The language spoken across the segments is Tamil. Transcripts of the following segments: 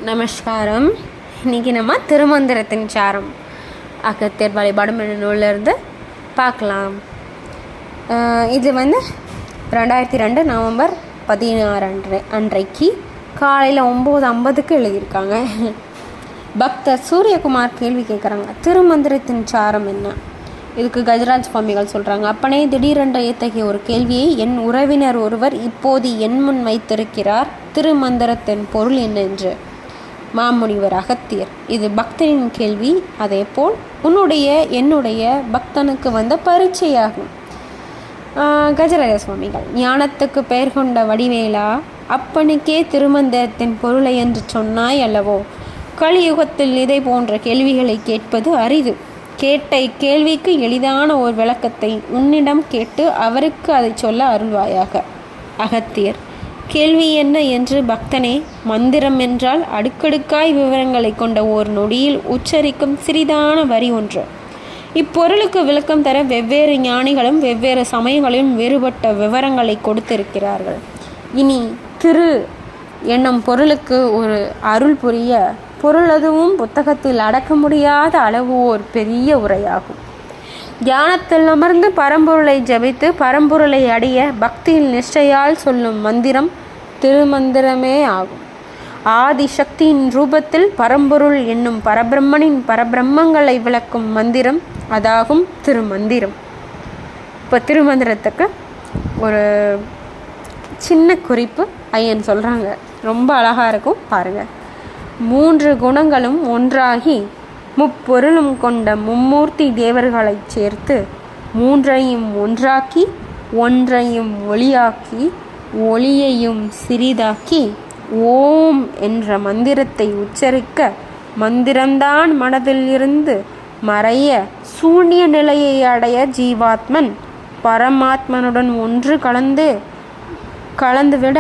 நமஸ்காரம். இன்றைக்கி நம்ம திருமந்திரத்தின் சாரம் அகத்தியர் வழிபாடும் என்ற நூலிலிருந்து பார்க்கலாம். இது 2002 நவம்பர் 16 அன்றைக்கு காலையில் 9:50 எழுதியிருக்காங்க. பக்தர் சூரியகுமார் கேள்வி கேட்குறாங்க, திருமந்திரத்தின் சாரம் என்ன? இதுக்கு கஜராஜ் சுவாமிகள் சொல்கிறாங்க, அப்பனே, திடீரென்ற இத்தகைய ஒரு கேள்வியை என் உறவினர் ஒருவர் இப்போது என் முன் வைத்திருக்கிறார். திருமந்திரத்தின் பொருள் என்ன என்று. மாமுனிவர் அகத்தியர், இது பக்தனின் கேள்வி, அதே போல் என்னுடைய பக்தனுக்கு வந்த பரீட்சையாகும். கஜராஜ சுவாமிகள், ஞானத்துக்கு பெயர் கொண்ட வடிவேலா, அப்பனுக்கே திருமந்திரத்தின் பொருளை என்று சொன்னாய் அல்லவோ? கலியுகத்தில் இதை போன்ற கேள்விகளை கேட்பது அரிது. கேட்ட இக்கேள்விக்கு எளிதான ஒரு விளக்கத்தை உன்னிடம் கேட்டு அவருக்கு அதை சொல்ல அருள்வாயாக. அகத்தியர், கேள்வி என்ன என்று பக்தனே? மந்திரம் என்றால் அடுக்கடுக்காய் விவரங்களை கொண்ட ஓர் நொடியில் உச்சரிக்கும் சிறிதான வரி ஒன்று. இப்பொருளுக்கு விளக்கம் தர வெவ்வேறு ஞானிகளும் வெவ்வேறு சமயங்களிலும் வேறுபட்ட விவரங்களை கொடுத்திருக்கிறார்கள். இனி திரு என்னும் பொருளுக்கு ஒரு அருள் புரிய பொருள் அதுவும் புத்தகத்தில் அடக்க முடியாத அளவு ஓர் பெரிய உரையாகும். தியானத்தில் அமர்ந்து பரம்பொருளை ஜபித்து பரம்பொருளை அடைய பக்தியில் நிஷ்டையால் சொல்லும் மந்திரம் திருமந்திரமே ஆகும். ஆதி சக்தியின் ரூபத்தில் பரம்பொருள் என்னும் பரபிரம்மனின் பரபிரம்மங்களை விளக்கும் மந்திரம் அதாகும் திருமந்திரம். இப்போ திருமந்திரத்துக்கு ஒரு சின்ன குறிப்பு ஐயன் சொல்கிறாங்க, ரொம்ப அழகாக இருக்கும் பாருங்கள். 3 குணங்களும் ஒன்றாகி முப்பொருளும் கொண்ட மும்மூர்த்தி தேவர்களைச் சேர்த்து 3ஐயும் ஒன்றாக்கி ஒன்றையும் ஒளியாக்கி ஒளியையும் சிறிதாக்கி ஓம் என்ற மந்திரத்தை உச்சரிக்க மந்திரம்தான் மனதில் இருந்து மறைய சூன்ய நிலையை அடைய ஜீவாத்மன் பரமாத்மனுடன் ஒன்று கலந்துவிட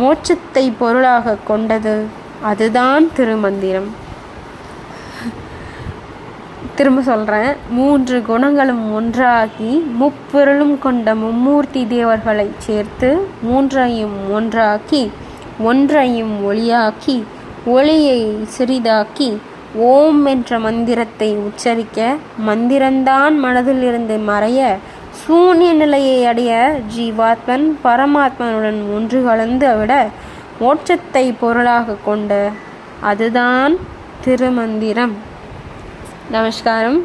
மோட்சத்தை பொருளாக கொண்டது. அதுதான் திருமந்திரம். திரும்ப சொல்கிறேன், 3 குணங்களும் ஒன்றாகி முப்பொருளும் கொண்ட மும்மூர்த்தி தேவர்களை சேர்த்து 3ஐயும் ஒன்றாக்கி ஒன்றையும் ஒளியாக்கி ஒளியை சிறிதாக்கி ஓம் என்ற மந்திரத்தை உச்சரிக்க மந்திரம்தான் மனதில் இருந்து மறைய சூன்ய நிலையை அடைய ஜீவாத்மன் பரமாத்மனுடன் ஒன்று கலந்து விட மோட்சத்தை பொருளாக கொண்ட அதுதான் திருமந்திரம். நமஸ்காரம்.